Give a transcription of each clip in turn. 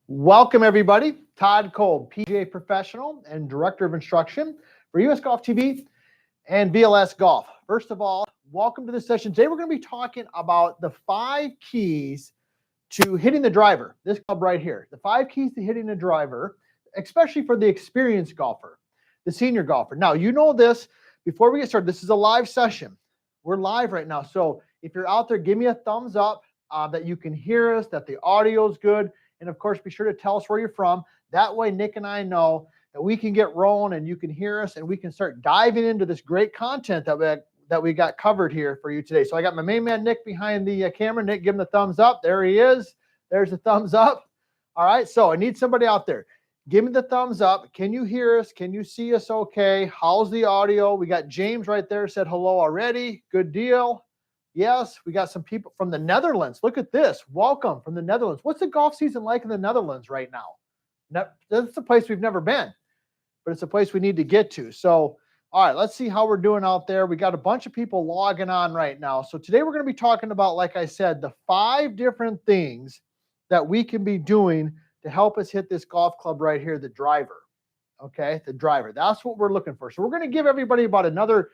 Welcome, everybody. Todd Kolb, PGA professional and director of instruction for US Golf TV and VLS Golf. First of all, welcome to this session. Today, we're going to be talking about the 5 keys to hitting the driver. This club right here, the 5 keys to hitting the driver, especially for the experienced golfer, the senior golfer. Now, you know this. Before we get started, this is a live session. We're live right now. So if you're out there, give me a thumbs up that you can hear us, that the audio is good. And of course, be sure to tell us where you're from. That way, Nick and I know that we can get rolling and you can hear us and we can start diving into this great content that we got covered here for you today. So I got my main man, Nick, behind the camera. Nick, give him the thumbs up. There he is. There's the thumbs up. All right. So I need somebody out there. Give me the thumbs up. Can you hear us? Can you see us okay? How's the audio? We got James right there, said hello already. Good deal. Yes, we got some people from the Netherlands. Look at this. Welcome from the Netherlands. What's the golf season like in the Netherlands right now? That's a place we've never been, but it's a place we need to get to. So, all right, let's see how we're doing out there. We got a bunch of people logging on right now. So today we're going to be talking about, like I said, the 5 different things that we can be doing to help us hit this golf club right here, the driver. Okay, the driver. That's what we're looking for. So we're going to give everybody about another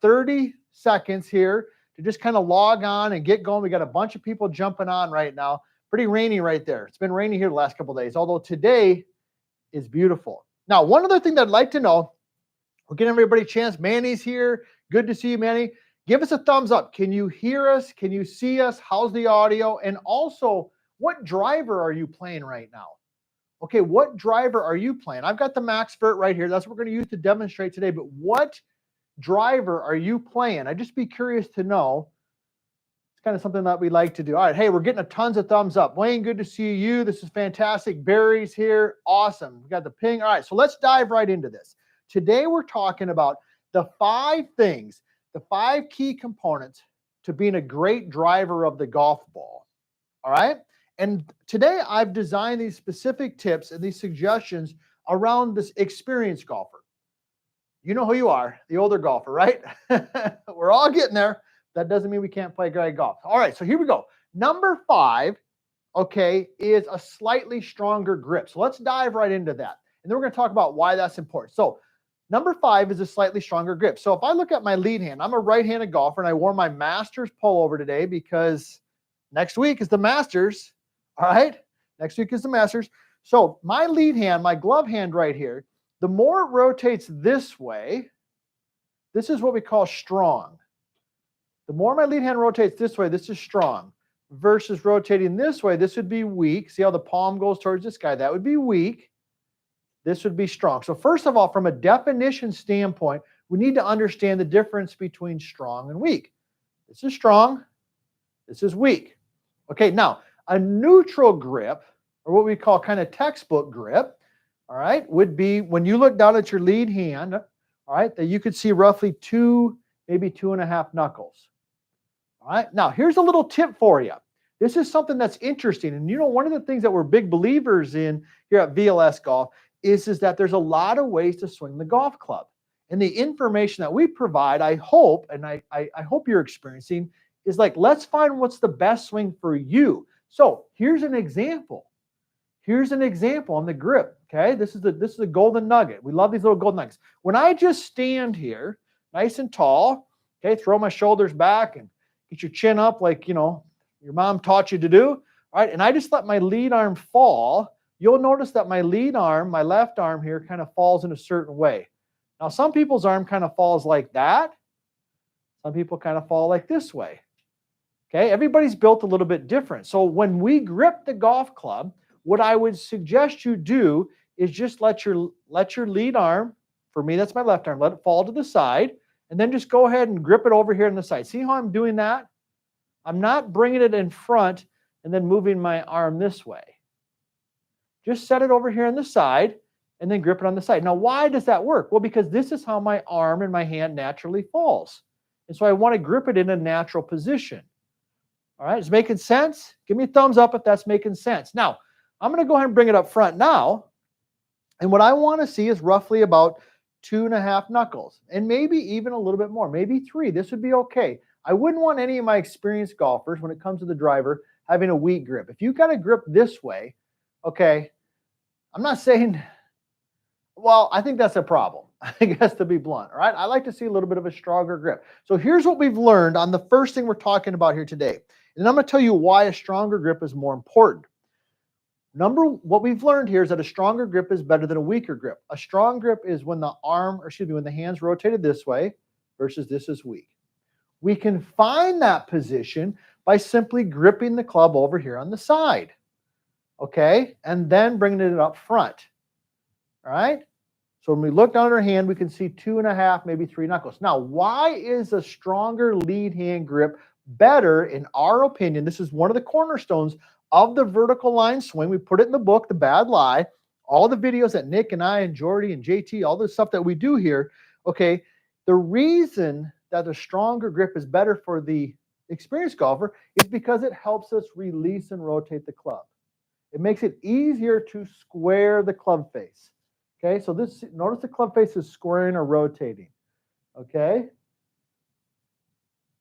30 seconds here to just kind of log on and get going. We got a bunch of people jumping on right now. Pretty rainy right there. It's been rainy here the last couple of days, although today is beautiful. Now, one other thing that I'd like to know, we're giving everybody a chance. Manny's here. Good to see you, Manny. Give us a thumbs up. Can you hear us? Can you see us? How's the audio? And also, what driver are you playing right now? Okay, what driver are you playing? I've got the MaxVert right here. That's what we're going to use to demonstrate today. But what driver are you playing? I'd just be curious to know. It's kind of something that we like to do. All right. Hey, we're getting tons of thumbs up. Wayne, good to see you. This is fantastic. Barry's here. Awesome. We got the ping. All right. So let's dive right into this. Today, we're talking about the 5 things, the 5 key components to being a great driver of the golf ball. All right. And today I've designed these specific tips and these suggestions around this experienced golfer. You know who you are, the older golfer, right? We're all getting there. That doesn't mean we can't play great golf. All right, so here we go. Number 5, okay, is a slightly stronger grip. So let's dive right into that. And then we're going to talk about why that's important. So number 5 is a slightly stronger grip. So if I look at my lead hand, I'm a right-handed golfer, and I wore my Masters pullover today because next week is the Masters, all right? Next week is the Masters. So my lead hand, my glove hand right here, the more it rotates this way, this is what we call strong. The more my lead hand rotates this way, this is strong. Versus rotating this way, this would be weak. See how the palm goes towards this guy? That would be weak. This would be strong. So first of all, from a definition standpoint, we need to understand the difference between strong and weak. This is strong. This is weak. Okay, now, a neutral grip, or what we call kind of textbook grip, all right, would be when you look down at your lead hand, all right, that you could see roughly 2, maybe 2.5 knuckles. All right, now here's a little tip for you. This is something that's interesting. And you know, one of the things that we're big believers in here at VLS Golf is that there's a lot of ways to swing the golf club. And the information that we provide, I hope, and I hope you're experiencing, is like, let's find what's the best swing for you. So here's an example. Here's an example on the grip, okay? This is the golden nugget. We love these little golden nuggets. When I just stand here, nice and tall, okay, throw my shoulders back and get your chin up like, you know, your mom taught you to do, all right? And I just let my lead arm fall. You'll notice that my lead arm, my left arm here, kind of falls in a certain way. Now, some people's arm kind of falls like that. Some people kind of fall like this way, okay? Everybody's built a little bit different. So when we grip the golf club, what I would suggest you do is just let your lead arm, for me, that's my left arm, let it fall to the side, and then just go ahead and grip it over here on the side. See how I'm doing that? I'm not bringing it in front and then moving my arm this way. Just set it over here on the side and then grip it on the side. Now, why does that work? Well, because this is how my arm and my hand naturally falls. And so I want to grip it in a natural position. All right, is it making sense? Give me a thumbs up if that's making sense. Now, I'm going to go ahead and bring it up front now. And what I want to see is roughly about 2.5 knuckles, and maybe even a little bit more, maybe 3. This would be okay. I wouldn't want any of my experienced golfers, when it comes to the driver, having a weak grip. If you've got a grip this way, Okay, I'm not saying, well, I think that's a problem. I guess to be blunt, all right? I like to see a little bit of a stronger grip. So here's what we've learned on the first thing we're talking about here today. And I'm going to tell you why a stronger grip is more important. What we've learned here is that a stronger grip is better than a weaker grip. A strong grip is when when the hand's rotated this way versus this is weak. We can find that position by simply gripping the club over here on the side, okay? And then bringing it up front, all right? So when we look down at our hand, we can see 2.5, maybe 3 knuckles. Now, why is a stronger lead hand grip better in our opinion? This is one of the cornerstones of the vertical line swing. We put it in the book, The Bad Lie. All the videos that Nick and I and Jordy and JT, all the stuff that we do here, okay, the reason that a stronger grip is better for the experienced golfer is because it helps us release and rotate the club. It makes it easier to square the club face. Okay, so notice the club face is squaring or rotating. Okay,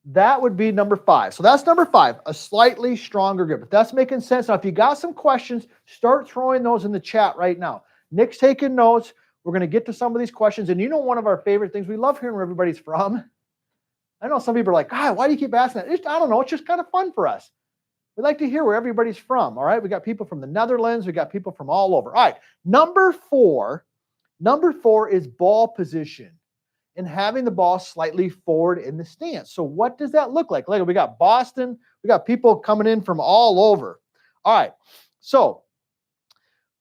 that would be number 5. So that's number 5, a slightly stronger grip. If that's making sense. Now, if you got some questions, start throwing those in the chat right now. Nick's taking notes. We're going to get to some of these questions. And you know, one of our favorite things, we love hearing where everybody's from. I know some people are like, God, why do you keep asking that? I don't know. It's just kind of fun for us. We like to hear where everybody's from. All right, we got people from the Netherlands. We got people from all over. All right, number 4 is ball position and having the ball slightly forward in the stance. So what does that look like? Like we got Boston, we got people coming in from all over. All right, so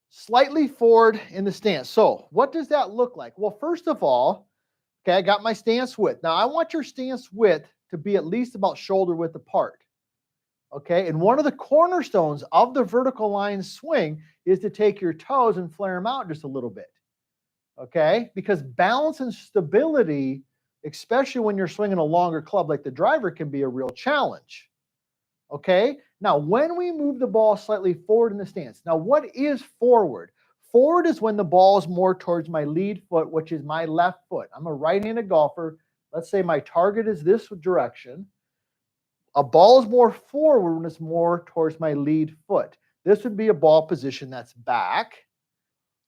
slightly forward in the stance. So what does that look like? Well, first of all, okay, I got my stance width. Now I want your stance width to be at least about shoulder width apart. Okay, and one of the cornerstones of the vertical line swing is to take your toes and flare them out just a little bit. Okay, because balance and stability, especially when you're swinging a longer club like the driver, can be a real challenge. Okay, now when we move the ball slightly forward in the stance, now what is forward? Forward is when the ball is more towards my lead foot, which is my left foot. I'm a right-handed golfer. Let's say my target is this direction. A ball is more forward when it's more towards my lead foot. This would be a ball position that's back.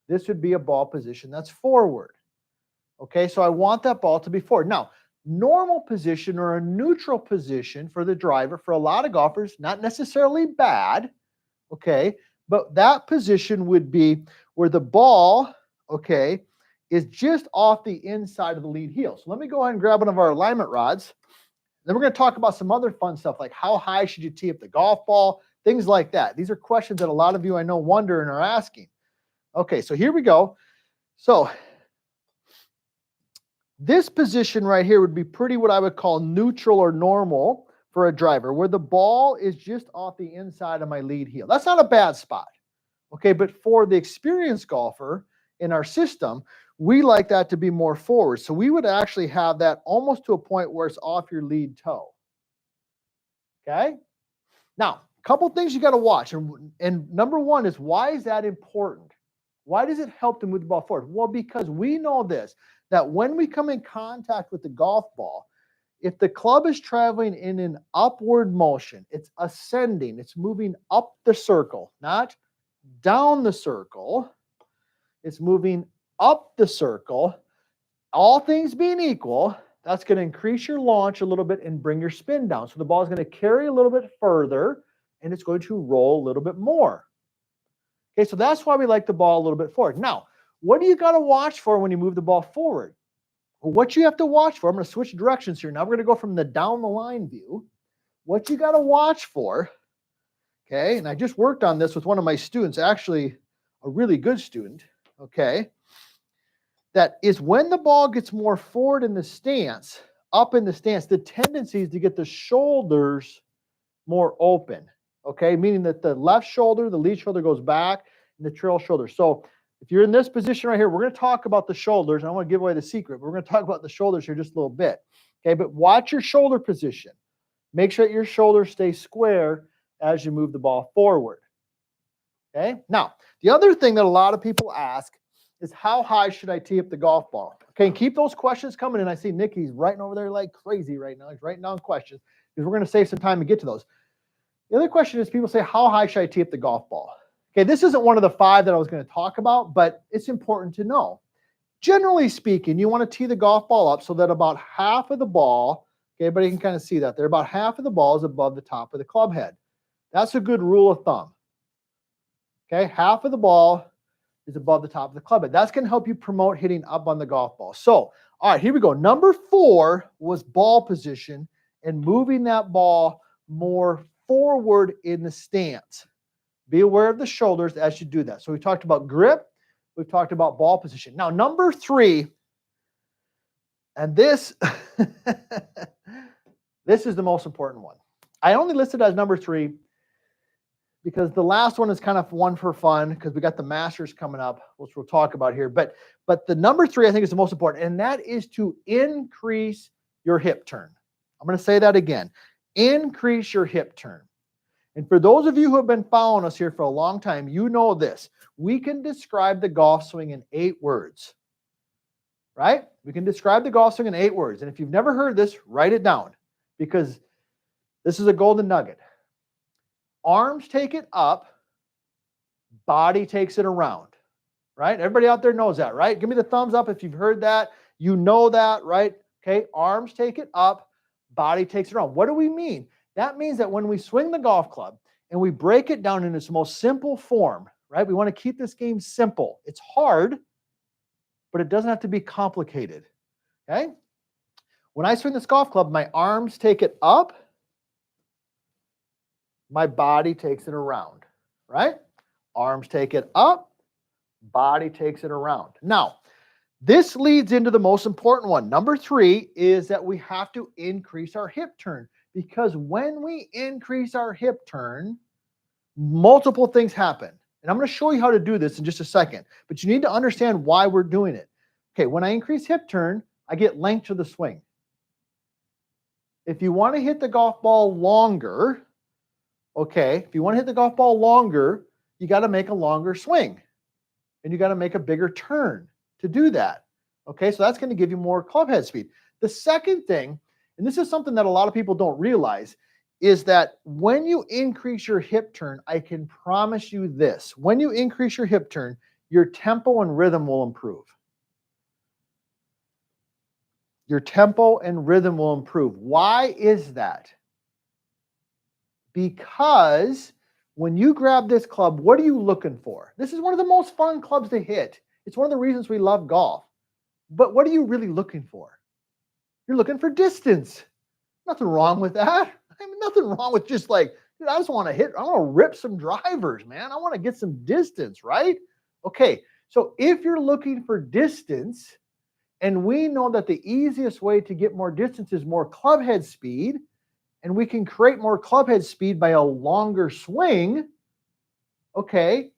This would be a ball position that's forward. Okay, so I want that ball to be forward. Now, normal position or a neutral position for the driver, for a lot of golfers, not necessarily bad, okay, but that position would be where the ball, okay, is just off the inside of the lead heel. So let me go ahead and grab one of our alignment rods. Then we're going to talk about some other fun stuff like how high should you tee up the golf ball, things like that. These are questions that a lot of you I know wonder and are asking. Okay, so here we go. So this position right here would be pretty what I would call neutral or normal for a driver, where the ball is just off the inside of my lead heel. That's not a bad spot. Okay, but for the experienced golfer in our system, we like that to be more forward. So we would actually have that almost to a point where it's off your lead toe. Okay? Now, a couple things you got to watch. And number 1 is, why is that important? Why does it help to move the ball forward? Well, because we know this, that when we come in contact with the golf ball, if the club is traveling in an upward motion, it's ascending, it's moving up the circle, not down the circle. It's moving up the circle. All things being equal, that's going to increase your launch a little bit and bring your spin down. So the ball is going to carry a little bit further and it's going to roll a little bit more. Okay, so that's why we like the ball a little bit forward. Now, what do you got to watch for when you move the ball forward? Well, what you have to watch for, I'm going to switch directions here. Now we're going to go from the down the line view. What you got to watch for, okay, and I just worked on this with one of my students, actually a really good student, okay, that is when the ball gets more forward in the stance, up in the stance, the tendency is to get the shoulders more open. Okay, meaning that the left shoulder, the lead shoulder goes back and the trail shoulder. So if you're in this position right here, we're going to talk about the shoulders. I don't want to give away the secret, but we're going to talk about the shoulders here just a little bit. Okay, but watch your shoulder position. Make sure that your shoulders stay square as you move the ball forward. Okay, now the other thing that a lot of people ask is, how high should I tee up the golf ball? Okay, and keep those questions coming in. I see Nikki's writing over there like crazy right now. He's writing down questions because we're going to save some time to get to those. The other question is, people say, how high should I tee up the golf ball? Okay, this isn't one of the 5 that I was going to talk about, but it's important to know. Generally speaking, you want to tee the golf ball up so that about half of the ball, okay, everybody can kind of see that there, about half of the ball is above the top of the club head. That's a good rule of thumb. Okay, half of the ball is above the top of the club head. That's going to help you promote hitting up on the golf ball. So, all right, here we go. Number 4 was ball position and moving that ball more forward in the stance. Be aware of the shoulders as you do that. So we talked about grip. We've talked about ball position. Now, number 3, and this, this is the most important one. I only listed as number 3 because the last one is kind of one for fun because we got the Masters coming up, which we'll talk about here. But the number 3, I think, is the most important, and that is to increase your hip turn. I'm going to say that again. Increase your hip turn. And for those of you who have been following us here for a long time, you know this. We can describe the golf swing in 8 words, right? We can describe the golf swing in 8 words. And if you've never heard this, write it down because this is a golden nugget. Arms take it up, body takes it around, right? Everybody out there knows that, right? Give me the thumbs up if you've heard that. You know that, right? Okay, arms take it up, body takes it around. What do we mean? That means that when we swing the golf club and we break it down in its most simple form, right? We want to keep this game simple. It's hard, but it doesn't have to be complicated, okay? When I swing this golf club, my arms take it up, my body takes it around, right? Arms take it up, body takes it around. Now, this leads into the most important one. Number 3 is that we have to increase our hip turn because when we increase our hip turn, multiple things happen. And I'm going to show you how to do this in just a second, but you need to understand why we're doing it. Okay, when I increase hip turn, I get length to the swing. If you want to hit the golf ball longer, okay, if you want to hit the golf ball longer, you got to make a longer swing and you got to make a bigger turn to do that. Okay, so that's going to give you more club head speed. The second thing, and this is something that a lot of people don't realize, is that when you increase your hip turn, I can promise you this. When you increase your hip turn, your tempo and rhythm will improve. Your tempo and rhythm will improve. Why is that? Because when you grab this club, what are you looking for? This is one of the most fun clubs to hit. It's one of the reasons we love golf. But what are you really looking for? You're looking for distance. Nothing wrong with that. I mean, nothing wrong with just like, dude, I just want to hit, I want to rip some drivers, man. I want to get some distance, right? Okay, so if you're looking for distance, and we know that the easiest way to get more distance is more club head speed, and we can create more club head speed by a longer swing, okay,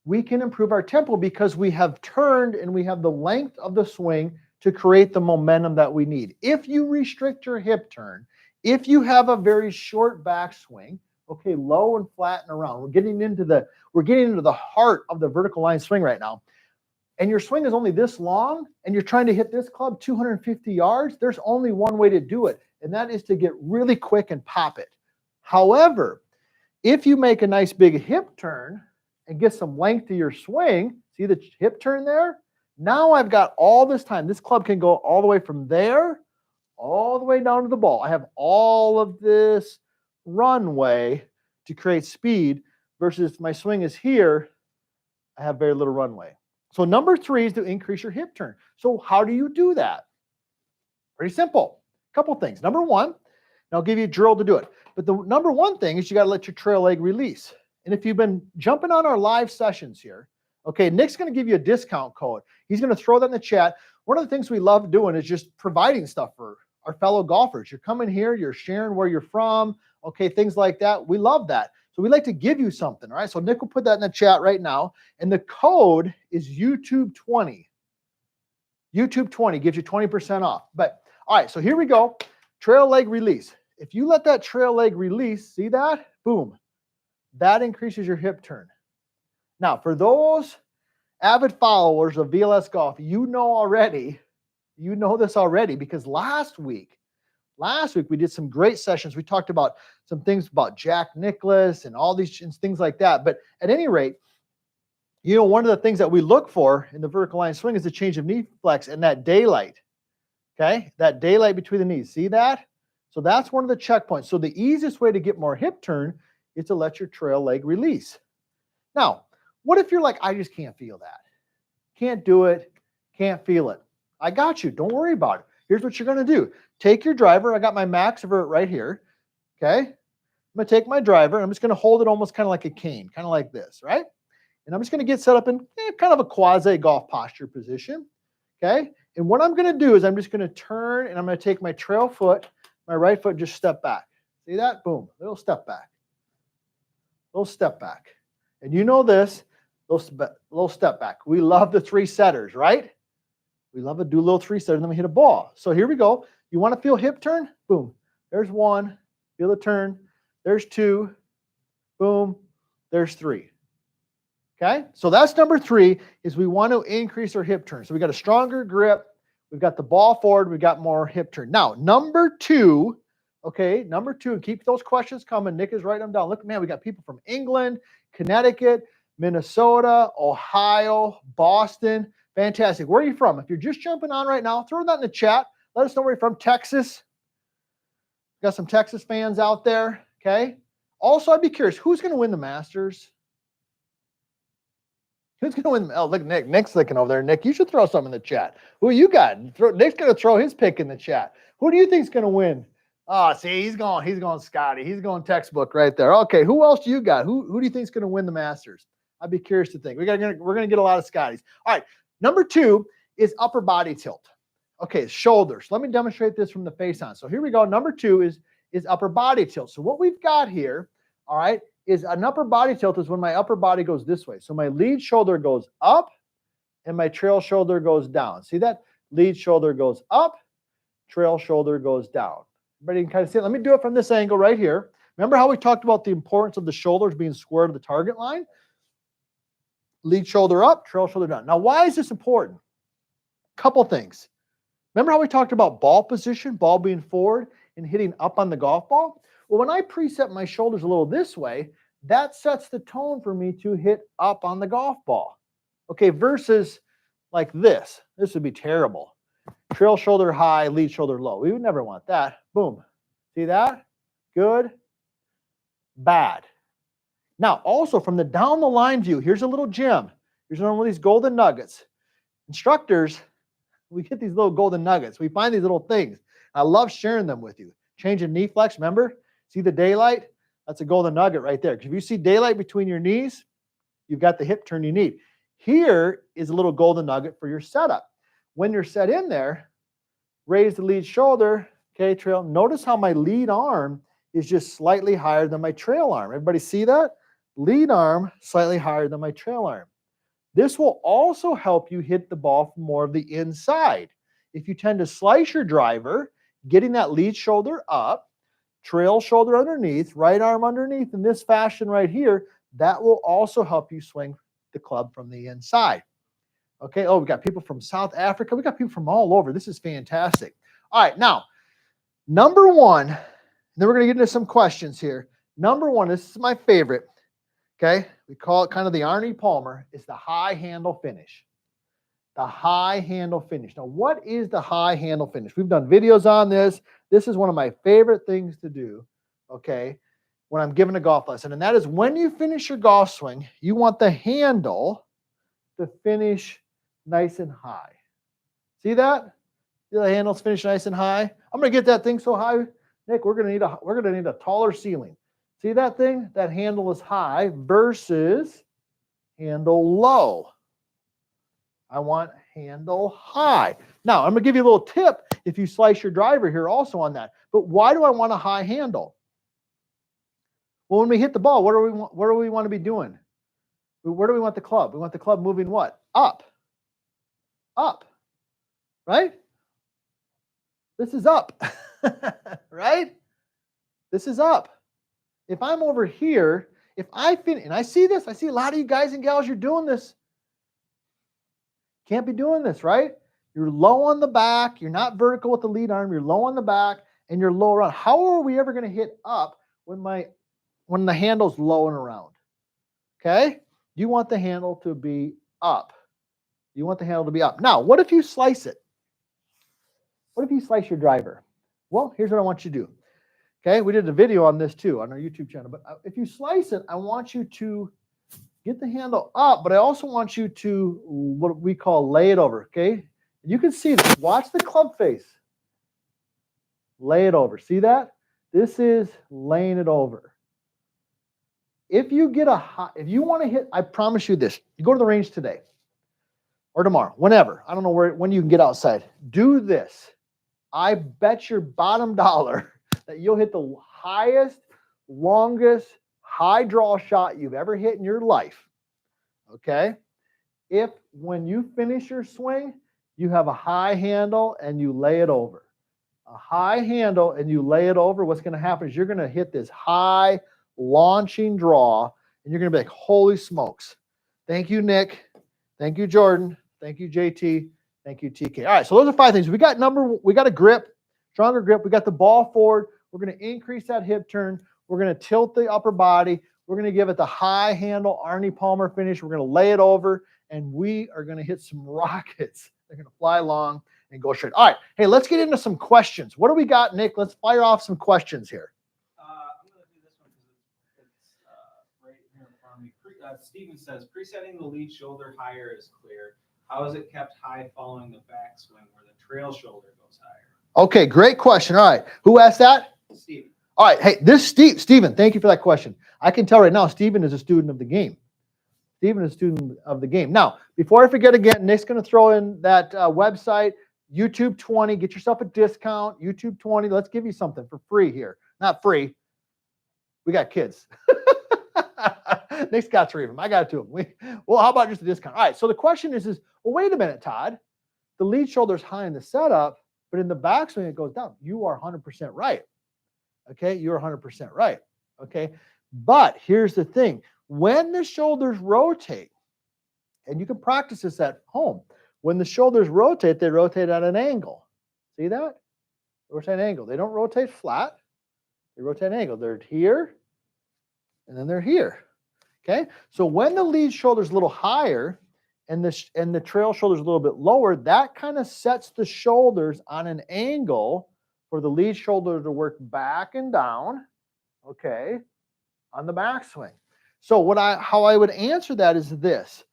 we can improve our tempo because we have turned and we have the length of the swing to create the momentum that we need. If you restrict your hip turn, if you have a very short backswing, okay, low and flat and around, we're getting into the heart of the vertical line swing right now, and your swing is only this long, and you're trying to hit this club 250 yards, there's only one way to do it, and that is to get really quick and pop it. However, if you make a nice big hip turn and get some length to your swing, see the hip turn there? Now I've got all this time. This club can go all the way from there, all the way down to the ball. I have all of this runway to create speed versus my swing is here, I have very little runway. So number 3 is to increase your hip turn. So how do you do that? Pretty simple. A couple things. Number 1, and I'll give you a drill to do it. But the number 1 thing is you got to let your trail leg release. And if you've been jumping on our live sessions here, okay, Nick's going to give you a discount code. He's going to throw that in the chat. One of the things we love doing is just providing stuff for our fellow golfers. You're coming here, you're sharing where you're from, okay, things like that. We love that. So we like to give you something, all right? So Nick will put that in the chat right now. And the code is YouTube20. YouTube20 gives you 20% off. But all right, so here we go. Trail leg release. If you let that trail leg release, see that? Boom. That increases your hip turn. Now, for those avid followers of VLS Golf, you know this already because last week we did some great sessions. We talked about some things about Jack Nicklaus and all these things like that. But at any rate, You know, one of the things that we look for in the vertical line swing is the change of knee flex and that daylight. Okay, that daylight between the knees. See that? So that's one of the checkpoints. So the easiest way to get more hip turn is to let your trail leg release. Now, what if you're like, I just can't feel that? Can't do it, can't feel it. I got you. Don't worry about it. Here's what you're going to do. Take your driver. I got my max vert right here. Okay. I'm going to take my driver. I'm just going to hold it almost kind of like a cane, kind of like this, right? And I'm just going to get set up in kind of a quasi golf posture position. Okay. And what I'm going to do is I'm just going to turn and I'm going to take my trail foot, my right foot, just step back. See that? Boom. Little step back. Little step back. And you know this, little step back. We love the three setters, right? We love to do a little three setter and then we hit a ball. So here we go. You want to feel hip turn? Boom. There's one. Feel the turn. There's two. Boom. There's three. Okay, so that's number 3, is we want to increase our hip turn. So we got a stronger grip. We've got the ball forward. We've got more hip turn. Now, number 2, okay, number 2, and keep those questions coming. Nick is writing them down. Look, man, we got people from England, Connecticut, Minnesota, Ohio, Boston. Fantastic. Where are you from? If you're just jumping on right now, throw that in the chat. Let us know where you're from. Texas. Got some Texas fans out there, okay? Also, I'd be curious, who's going to win the Masters? Who's going to win? Oh, look, Nick. Nick's looking over there. Nick, you should throw something in the chat. Who you got? Nick's going to throw his pick in the chat. Who do you think's going to win? Oh, see, he's going Scotty. He's going textbook right there. Okay, who else do you got? Who do you think's going to win the Masters? I'd be curious to think. We're going to get a lot of Scotties. All right, number 2 is upper body tilt. Okay, shoulders. Let me demonstrate this from the face on. So here we go. Number 2 is upper body tilt. So what we've got here, all right, is an upper body tilt is when my upper body goes this way. So my lead shoulder goes up and my trail shoulder goes down. See that? Lead shoulder goes up, trail shoulder goes down. Everybody can kind of see it. Let me do it from this angle right here. Remember how we talked about the importance of the shoulders being square to the target line? Lead shoulder up, trail shoulder down. Now, why is this important? Couple things. Remember how we talked about ball position, ball being forward and hitting up on the golf ball? Well, when I preset my shoulders a little this way, that sets the tone for me to hit up on the golf ball. Okay, versus like this. This would be terrible. Trail shoulder high, lead shoulder low. We would never want that. Boom. See that? Good. Bad. Now, also from the down the line view, here's a little gem. Here's one of these golden nuggets. Instructors, we get these little golden nuggets. We find these little things. I love sharing them with you. Change in knee flex, remember? See the daylight? That's a golden nugget right there. Because if you see daylight between your knees, you've got the hip turn you need. Here is a little golden nugget for your setup. When you're set in there, raise the lead shoulder, okay, trail. Notice how my lead arm is just slightly higher than my trail arm. Everybody see that? Lead arm slightly higher than my trail arm. This will also help you hit the ball from more of the inside. If you tend to slice your driver, getting that lead shoulder up, trail shoulder underneath, right arm underneath in this fashion right here, that will also help you swing the club from the inside. Okay, oh, we got people from South Africa. We got people from all over. This is fantastic. All right, now, number 1, then we're going to get into some questions here. Number 1, this is my favorite, okay? We call it kind of the Arnie Palmer. It's the high handle finish. The high handle finish. Now, what is the high handle finish? We've done videos on this. This is one of my favorite things to do, okay, when I'm giving a golf lesson. And that is when you finish your golf swing, you want the handle to finish nice and high. See that? See the handles finish nice and high? I'm going to get that thing so high, Nick, we're going to need a taller ceiling. See that thing? That handle is high versus handle low. I want handle high. Now, I'm going to give you a little tip if you slice your driver here also on that. But why do I want a high handle? Well, when we hit the ball, what do we want to be doing? Where do we want the club? We want the club moving what? Up. Up. Right? This is up. Right? This is up. If I'm over here, if I finish, and I see this, I see a lot of you guys and gals, you're doing this. Can't be doing this, right? You're low on the back. You're not vertical with the lead arm. You're low on the back and you're low around. How are we ever going to hit up when the handle's low and around? Okay? you want the handle to be up. You want the handle to be up. Now, what if you slice it? What if you slice your driver? Well, here's what I want you to do. Okay, we did a video on this too on our YouTube channel. But if you slice it, I want you to get the handle up, but I also want you to what we call lay it over. Okay, you can see this. Watch the club face. Lay it over. See that? This is laying it over. If you get if you want to hit, I promise you this. You go to the range today or tomorrow, whenever. I don't know when you can get outside. Do this. I bet your bottom dollar that you'll hit the highest, longest, high draw shot you've ever hit in your life. Okay? If when you finish your swing, you have a high handle and you lay it over. A high handle and you lay it over, what's going to happen is you're going to hit this high launching draw and you're going to be like, holy smokes. Thank you, Nick. Thank you, Jordan. Thank you, JT. Thank you, TK. All right, so those are 5 things. We got a grip, stronger grip. We got the ball forward. We're going to increase that hip turn. We're going to tilt the upper body. We're going to give it the high handle Arnie Palmer finish. We're going to lay it over, and we are going to hit some rockets. They're going to fly long and go straight. All right, hey, let's get into some questions. What do we got, Nick? Let's fire off some questions here. I'm going to do this one because it's right here in front of me. Steven says, presetting the lead shoulder higher is clear. How is it kept high following the backswing where the trail shoulder goes higher? Okay, great question. All right, who asked that? Steven. All right, hey, Steven, thank you for that question. I can tell right now, Steven is a student of the game. Steven is a student of the game. Now, before I forget again, Nick's going to throw in that website, YouTube 20. Get yourself a discount, YouTube 20. Let's give you something for free here. Not free. We got kids. Nick's got 3 of them. I got 2 of them. Well, how about just a discount? All right, so the question is, well, wait a minute, Todd. The lead shoulder's high in the setup, but in the backswing, it goes down. You are 100% right. Okay, you're 100% right. Okay, but here's the thing. When the shoulders rotate, and you can practice this at home, when the shoulders rotate, they rotate at an angle. See that? They rotate at an angle. They don't rotate flat. They rotate at an angle. They're here, and then they're here. Okay, so when the lead shoulder is a little higher and the trail shoulder is a little bit lower, that kind of sets the shoulders on an angle for the lead shoulder to work back and down, okay, on the backswing. So how I would answer that is this.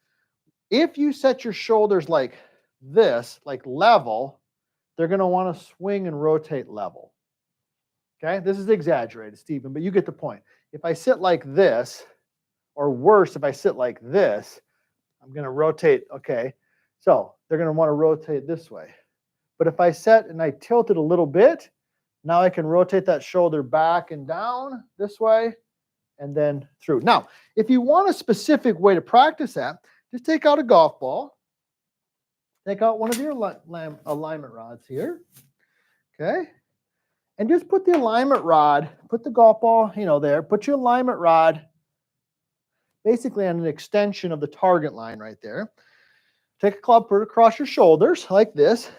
If you set your shoulders like this, like level, they're going to want to swing and rotate level. Okay, this is exaggerated, Stephen, but you get the point. If I sit like this, or worse, if I sit like this, I'm going to rotate, okay, so they're going to want to rotate this way. But if I set and I tilt it a little bit, now I can rotate that shoulder back and down this way and then through. Now, if you want a specific way to practice that, just take out a golf ball. Take out one of your alignment rods here, okay? And just put the alignment rod, put the golf ball, there, put your alignment rod basically on an extension of the target line right there. Take a club, put it across your shoulders like this,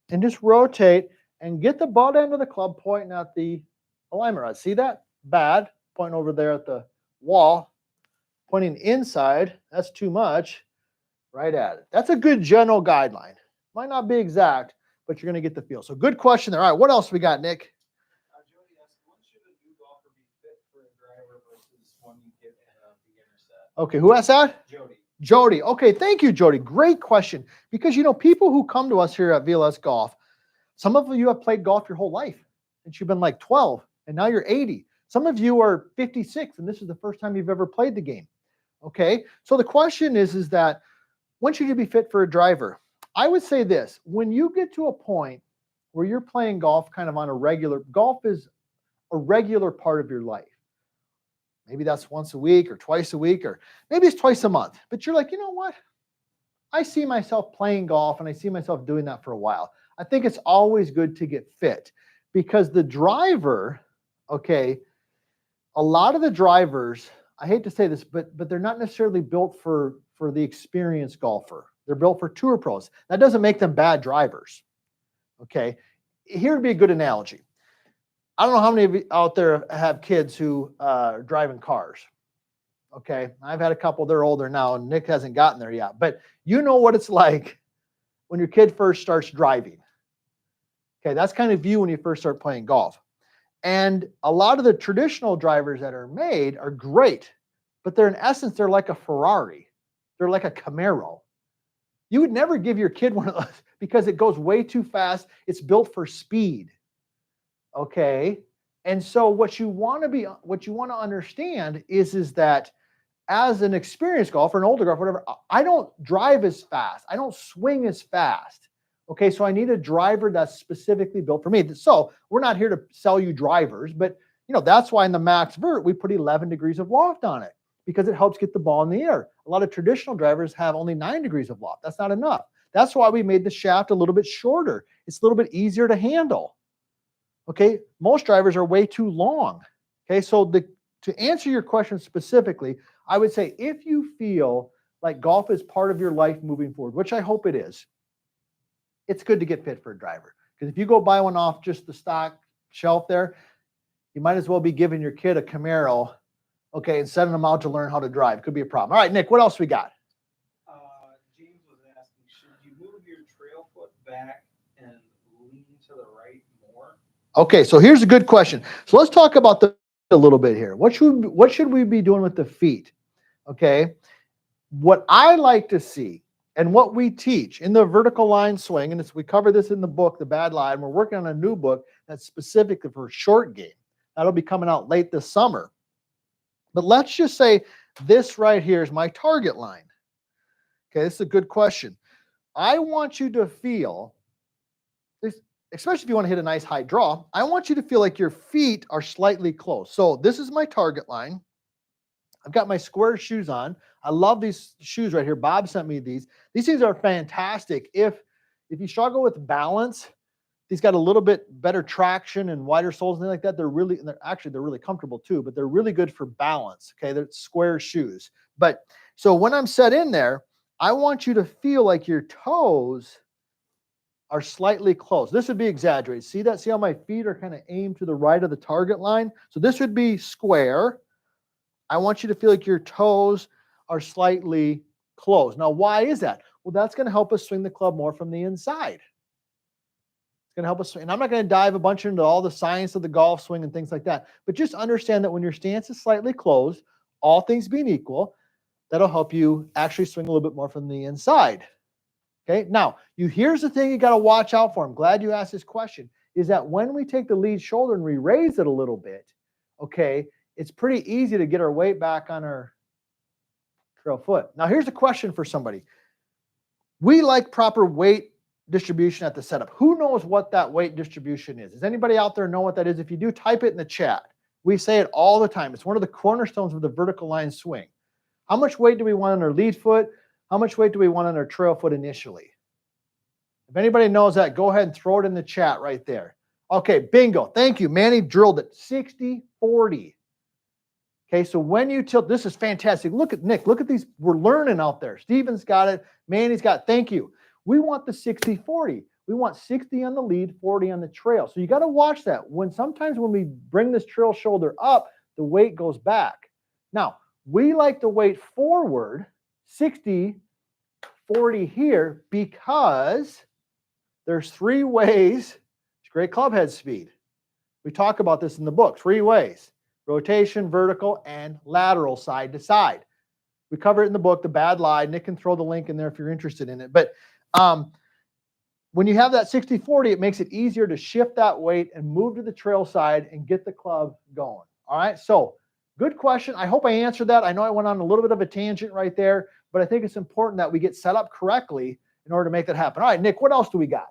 and just rotate and get the butt end of the club pointing at the alignment rod. See that? Bad. Pointing over there at the wall. Pointing inside. That's too much. Right at it. That's a good general guideline. Might not be exact, but you're going to get the feel. So good question there. All right, what else we got, Nick? Jody asked, when should a new golfer be fit for a driver versus one you get in a beginner set? Okay, who asked that? Jody. Jody. Okay, thank you, Jody. Great question. Because, people who come to us here at VLS Golf, some of you have played golf your whole life, and you've been like 12, and now you're 80. Some of you are 56, and this is the first time you've ever played the game. Okay, so the question is that when should you be fit for a driver? I would say this: when you get to a point where you're playing golf kind of on a regular, golf is a regular part of your life. Maybe that's once a week or twice a week, or maybe it's twice a month. But you're like, you know what? I see myself playing golf and I see myself doing that for a while. I think it's always good to get fit because the driver, okay, a lot of the drivers, I hate to say this, but they're not necessarily built for the experienced golfer. They're built for tour pros. That doesn't make them bad drivers. Okay. Here would be a good analogy. I don't know how many of you out there have kids who are driving cars. Okay, I've had a couple, they're older now, and Nick hasn't gotten there yet. But you know what it's like when your kid first starts driving. Okay, that's kind of you when you first start playing golf. And a lot of the traditional drivers that are made are great, but they're in essence, they're like a Ferrari. They're like a Camaro. You would never give your kid one of those because it goes way too fast. It's built for speed. Okay. And so what you want to understand is that as an experienced golfer, an older golfer, whatever, I don't drive as fast. I don't swing as fast. Okay, so I need a driver that's specifically built for me. So we're not here to sell you drivers, but that's why in the Max Vert we put 11 degrees of loft on it because it helps get the ball in the air. A lot of traditional drivers have only 9 degrees of loft. That's not enough. That's why we made the shaft a little bit shorter. It's a little bit easier to handle. Okay, most drivers are way too long. Okay, so to answer your question specifically, I would say if you feel like golf is part of your life moving forward, which I hope it is, it's good to get fit for a driver. Because if you go buy one off just the stock shelf there, you might as well be giving your kid a Camaro, okay, and sending them out to learn how to drive. Could be a problem. All right, Nick, what else we got? James was asking, should you move your trail foot back and lean to the right more? Okay, so here's a good question. So let's talk about a little bit here. What should we be doing with the feet? Okay, what I like to see and what we teach in the vertical line swing, and we cover this in the book, The Bad Lie, and we're working on a new book that's specifically for short game. That'll be coming out late this summer. But let's just say this right here is my target line. Okay, this is a good question. I want you to feel, especially if you want to hit a nice high draw, I want you to feel like your feet are slightly close. So this is my target line. I've got my square shoes on. I love these shoes right here. Bob sent me these. These things are fantastic. If you struggle with balance, these got a little bit better traction and wider soles and things like that. They're really comfortable too, but they're really good for balance. Okay, they're square shoes. But so when I'm set in there, I want you to feel like your toes are slightly close. This would be exaggerated. See that? See how my feet are kind of aimed to the right of the target line? So this would be square. I want you to feel like your toes are slightly closed. Now, why is that? Well, that's going to help us swing the club more from the inside. It's going to help us swing. And I'm not going to dive a bunch into all the science of the golf swing and things like that. But just understand that when your stance is slightly closed, all things being equal, that'll help you actually swing a little bit more from the inside. Okay. Now, here's the thing you got to watch out for. I'm glad you asked this question. Is that when we take the lead shoulder and we raise it a little bit, okay, it's pretty easy to get our weight back on our trail foot. Now, here's a question for somebody. We like proper weight distribution at the setup. Who knows what that weight distribution is? Does anybody out there know what that is? If you do, type it in the chat. We say it all the time. It's one of the cornerstones of the vertical line swing. How much weight do we want on our lead foot? How much weight do we want on our trail foot initially? If anybody knows that, go ahead and throw it in the chat right there. Okay, bingo. Thank you. Manny drilled it. 60-40. Okay, so when you tilt, this is fantastic. Look at Nick. Look at these. We're learning out there. Steven's got it. Manny's got it. Thank you. We want the 60-40. We want 60 on the lead, 40 on the trail. So you got to watch that. Sometimes when we bring this trail shoulder up, the weight goes back. Now, we like the weight forward, 60-40 here, because there's 3 ways to create club head speed. We talk about this in the book, 3 ways: rotation, vertical, and lateral, side to side. We cover it in the book, The Bad Lie. Nick can throw the link in there if you're interested in it. But when you have that 60-40, it makes it easier to shift that weight and move to the trail side and get the club going. All right, so good question. I hope I answered that. I know I went on a little bit of a tangent right there, but I think it's important that we get set up correctly in order to make that happen. All right, Nick, what else do we got?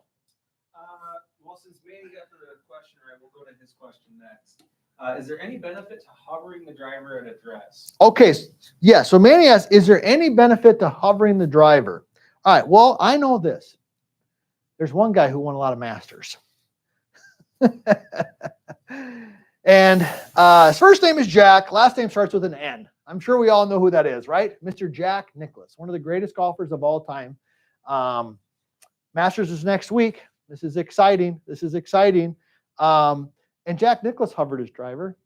Well, since Manny got the question right, we'll go to his question next. Is there any benefit to hovering the driver at address? Okay, yeah, so Manny asks, is there any benefit to hovering the driver? All right, well, I know this. There's one guy who won a lot of Masters. And his first name is Jack. Last name starts with an N. I'm sure we all know who that is, right? Mr. Jack Nicklaus, one of the greatest golfers of all time. Masters is next week. This is exciting. And Jack Nicklaus hovered his driver.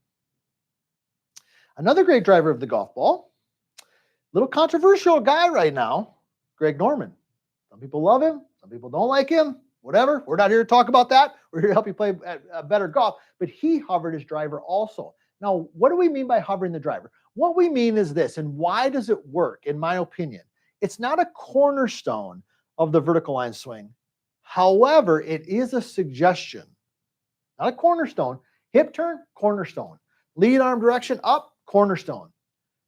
Another great driver of the golf ball Little controversial guy right now, Greg Norman. Some people love him. Some people don't like him. Whatever. We're not here to talk about that. We're here to help you play better golf. But he hovered his driver also. Now, what do we mean by hovering the driver? What we mean is this, and why does it work, in my opinion? It's not a cornerstone of the vertical line swing. However, it is a suggestion. Not a cornerstone. Hip turn, cornerstone. Lead arm direction, up, cornerstone.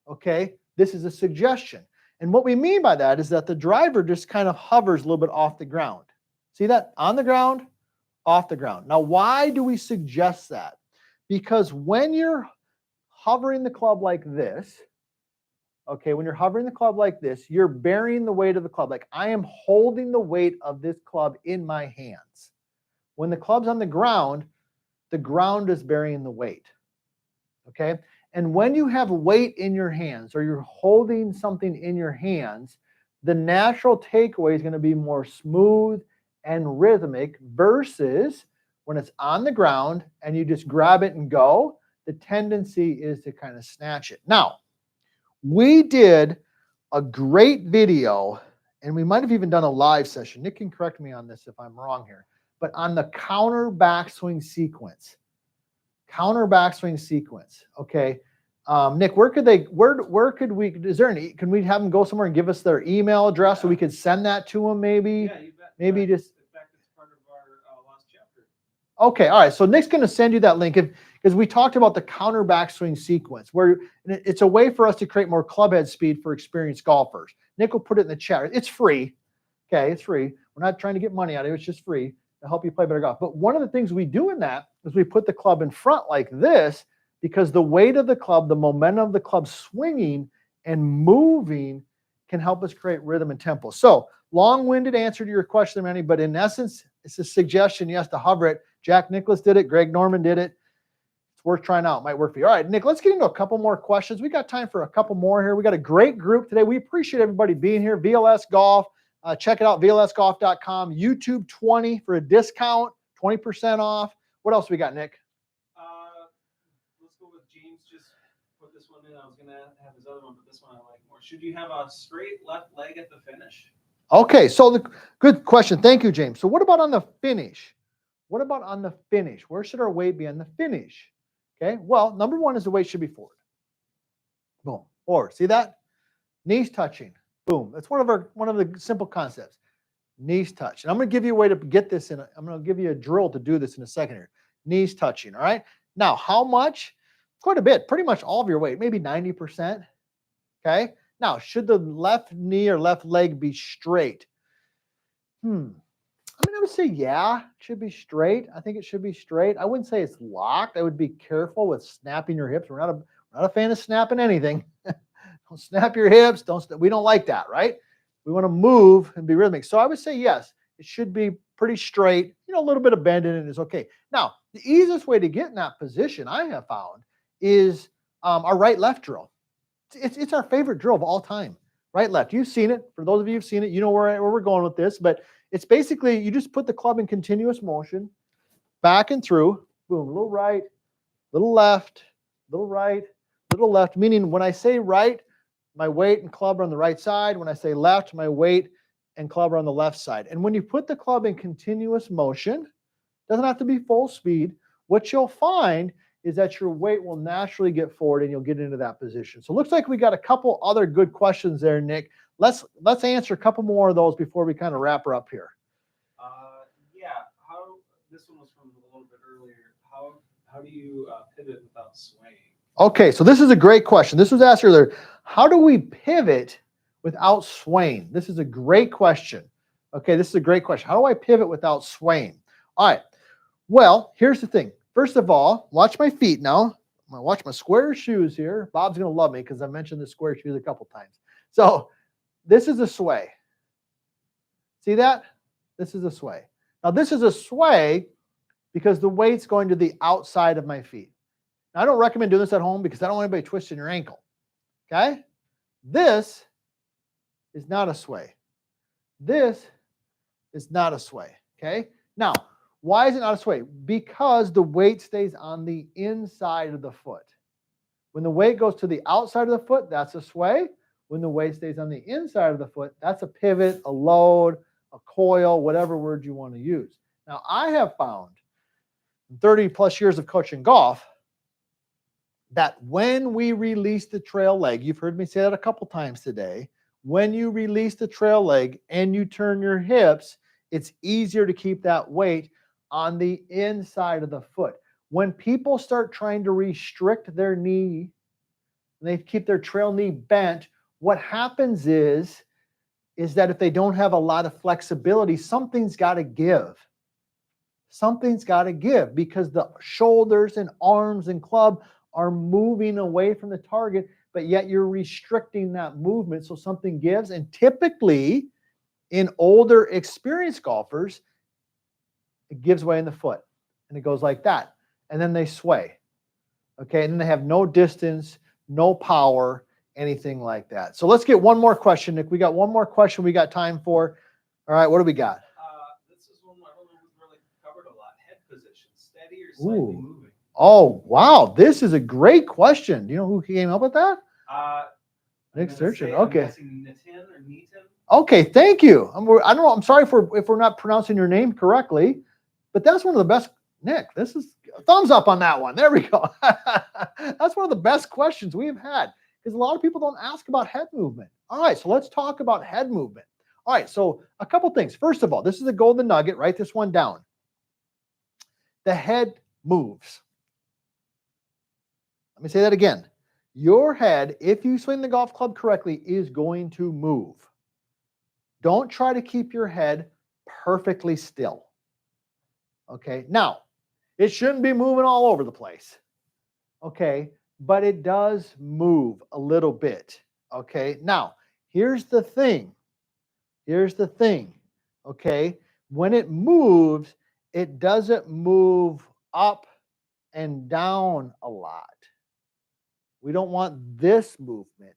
Okay? This is a suggestion. And what we mean by that is that the driver just kind of hovers a little bit off the ground. See that? On the ground, off the ground. Now, why do we suggest that? Because when you're hovering the club like this, okay, when you're hovering the club like this, you're bearing the weight of the club. Like I am holding the weight of this club in my hands. When the club's on the ground is bearing the weight. Okay? And when you have weight in your hands or you're holding something in your hands, the natural takeaway is going to be more smooth and rhythmic versus when it's on the ground and you just grab it and go, the tendency is to kind of snatch it. Now, we did a great video, and we might have even done a live session. Nick can correct me on this if I'm wrong here, but on the counter backswing sequence. Counter backswing sequence. Okay. Nick, where could we, can we have them go somewhere and give us their email address so we could send that to them maybe? Yeah, you bet. Maybe just. In fact, it's part of our last chapter. Okay. All right. So Nick's going to send you that link because we talked about the counter backswing sequence where it's a way for us to create more club head speed for experienced golfers. Nick will put it in the chat. It's free. Okay. It's free. We're not trying to get money out of it. It's just free to help you play better golf. But one of the things we do in that is we put the club in front like this because the weight of the club, the momentum of the club swinging and moving can help us create rhythm and tempo. So long-winded answer to your question, Manny, but in essence, it's a suggestion. Yes, to hover it. Jack Nicklaus did it. Greg Norman did it. It's worth trying out. Might work for you. All right, Nick, let's get into a couple more questions. We got time for a couple more here. We got a great group today. We appreciate everybody being here. VLS Golf. Check it out, vlsgolf.com. YouTube 20 for a discount, 20% off. What else we got, Nick? Let's go with James. Just put this one in. I was going to have his other one, but this one I like more. Should you have a straight left leg at the finish? Okay, so good question. Thank you, James. So what about on the finish? What about on the finish? Where should our weight be on the finish? Okay, well, number one is the weight should be forward. Boom, forward. See that? Knees touching. Boom. That's one of the simple concepts. Knees touch. And I'm going to give you a way to get this in. I'm going to give you a drill to do this in a second here. Knees touching. All right. Now, how much? Quite a bit. Pretty much all of your weight. Maybe 90%. Okay. Now, should the left knee or left leg be straight? I would say, yeah, it should be straight. I think it should be straight. I wouldn't say it's locked. I would be careful with snapping your hips. We're not a fan of snapping anything. Don't snap your hips. We don't like that, right? We want to move and be rhythmic. So I would say, yes, it should be pretty straight. A little bit of bend in it is okay. Now, the easiest way to get in that position I have found is our right-left drill. It's our favorite drill of all time. Right-left. You've seen it. For those of you who've seen it, you know where we're going with this. But it's basically you just put the club in continuous motion, back and through. Boom, little right, little left, little right, little left. Meaning when I say right, my weight and club are on the right side. When I say left, my weight and club are on the left side. And when you put the club in continuous motion, doesn't have to be full speed, what you'll find is that your weight will naturally get forward and you'll get into that position. So it looks like we got a couple other good questions there, Nick. Let's answer a couple more of those before we kind of wrap her up here. This one was from a little bit earlier. How do you pivot without swaying? Okay, so this is a great question. This was asked earlier. How do we pivot without swaying? This is a great question. Okay, this is a great question. How do I pivot without swaying? All right. Well, here's the thing. First of all, watch my feet now. I'm going to watch my square shoes here. Bob's going to love me because I mentioned the square shoes a couple times. So this is a sway. See that? This is a sway. Now, this is a sway because the weight's going to the outside of my feet. Now, I don't recommend doing this at home because I don't want anybody twisting your ankle. Okay? This is not a sway. This is not a sway. Okay? Now, why is it not a sway? Because the weight stays on the inside of the foot. When the weight goes to the outside of the foot, that's a sway. When the weight stays on the inside of the foot, that's a pivot, a load, a coil, whatever word you want to use. Now, I have found in 30 plus years of coaching golf that when we release the trail leg, you've heard me say that a couple times today, when you release the trail leg and you turn your hips, it's easier to keep that weight on the inside of the foot. When people start trying to restrict their knee, they keep their trail knee bent, what happens is that if they don't have a lot of flexibility, something's got to give. Something's got to give because the shoulders and arms and club are moving away from the target, but yet you're restricting that movement so something gives. And typically, in older, experienced golfers, it gives way in the foot, and it goes like that. And then they sway, okay? And then they have no distance, no power, anything like that. So let's get one more question, Nick. We got one more question we got time for. All right, what do we got? This is one I don't know we've really covered a lot. Head position, steady or slightly moving? Oh, wow. This is a great question. Do you know who came up with that? Nick Sturgeon. Okay. Okay, thank you. I don't know. I'm sorry if we're not pronouncing your name correctly, but that's one of the best. Nick, this is a thumbs up on that one. There we go. That's one of the best questions we've had because a lot of people don't ask about head movement. All right, so let's talk about head movement. All right, so a couple things. First of all, this is a golden nugget. Write this one down. The head moves. Let me say that again. Your head, if you swing the golf club correctly, is going to move. Don't try to keep your head perfectly still. Okay, now, it shouldn't be moving all over the place. Okay, but it does move a little bit. Okay, now, here's the thing. Here's the thing. Okay, when it moves, it doesn't move up and down a lot. We don't want this movement,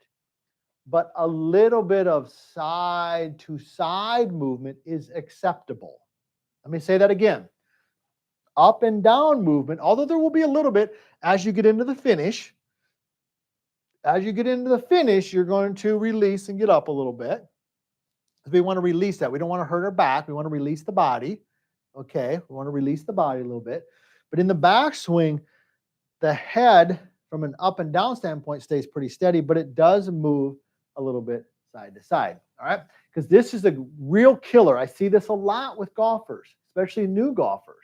but a little bit of side to side movement is acceptable. Let me say that again. Up and down movement, although there will be a little bit as you get into the finish. As you get into the finish, you're going to release and get up a little bit. We want to release that. We don't want to hurt our back. We want to release the body. Okay, we want to release the body a little bit. But in the backswing, the head from an up and down standpoint stays pretty steady, but it does move a little bit side to side. All right, because this is a real killer. I see this a lot with golfers, especially new golfers.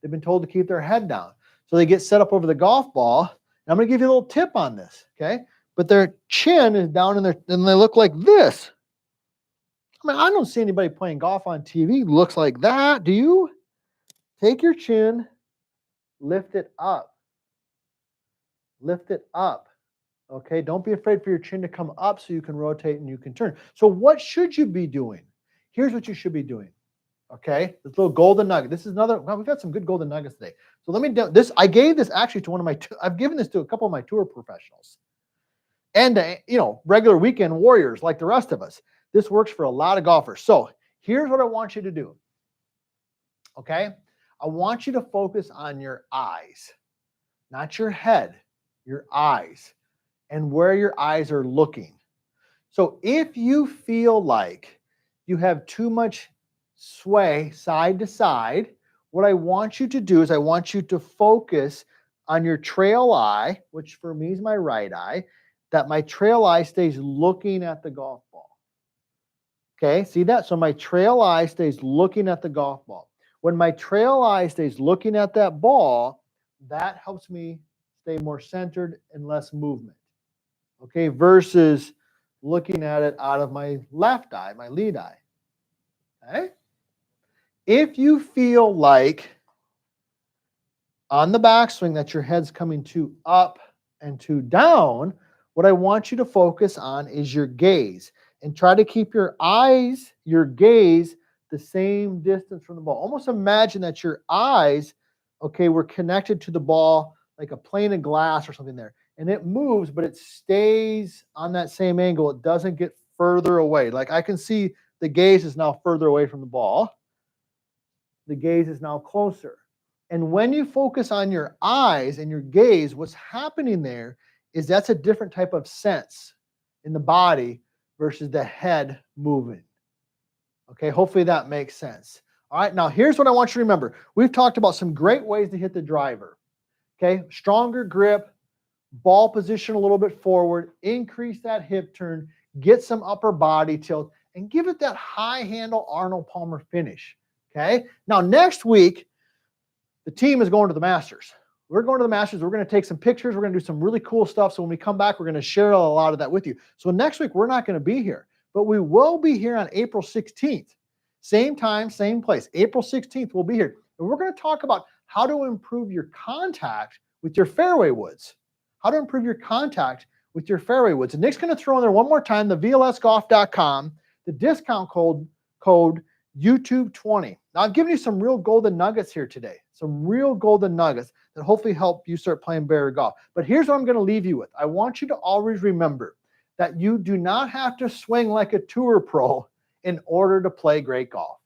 They've been told to keep their head down. So they get set up over the golf ball. And I'm going to give you a little tip on this, okay? But their chin is down and they look like this. I mean, I don't see anybody playing golf on TV looks like that. Do you? Take your chin, lift it up. Lift it up, okay? Don't be afraid for your chin to come up so you can rotate and you can turn. So what should you be doing? Here's what you should be doing, okay? This little golden nugget. This is another, well, we've got some good golden nuggets today. So let me do this. I gave this actually to one of my, I've given this to a couple of my tour professionals and, regular weekend warriors like the rest of us. This works for a lot of golfers. So here's what I want you to do, okay? I want you to focus on your eyes, not your head. Your eyes and where your eyes are looking. So if you feel like you have too much sway side to side, what I want you to do is I want you to focus on your trail eye, which for me is my right eye, that my trail eye stays looking at the golf ball. Okay, see that? So my trail eye stays looking at the golf ball. When my trail eye stays looking at that ball, that helps me stay more centered and less movement, okay, versus looking at it out of my left eye, my lead eye, okay? If you feel like on the backswing that your head's coming too up and too down, what I want you to focus on is your gaze and try to keep your eyes, your gaze, the same distance from the ball. Almost imagine that your eyes, okay, were connected to the ball like a plane of glass or something there. And it moves, but it stays on that same angle. It doesn't get further away. Like I can see the gaze is now further away from the ball. The gaze is now closer. And when you focus on your eyes and your gaze, what's happening there is that's a different type of sense. in the body versus the head moving. Okay, hopefully that makes sense. All right, now here's what I want you to remember. We've talked about some great ways to hit the driver. Okay, stronger grip, ball position a little bit forward, increase that hip turn, get some upper body tilt, and give it that high handle Arnold Palmer finish. Okay, now next week, the team is going to the Masters. We're going to the Masters. We're going to take some pictures. We're going to do some really cool stuff. So when we come back, we're going to share a lot of that with you. So next week, we're not going to be here, but we will be here on April 16th. Same time, same place. April 16th, we'll be here. And we're going to talk about how to improve your contact with your fairway woods. How to improve your contact with your fairway woods. And Nick's going to throw in there one more time, the VLSgolf.com, the discount code YouTube20. Now, I've given you some real golden nuggets here today, some real golden nuggets that hopefully help you start playing better golf. But here's what I'm going to leave you with. I want you to always remember that you do not have to swing like a tour pro in order to play great golf.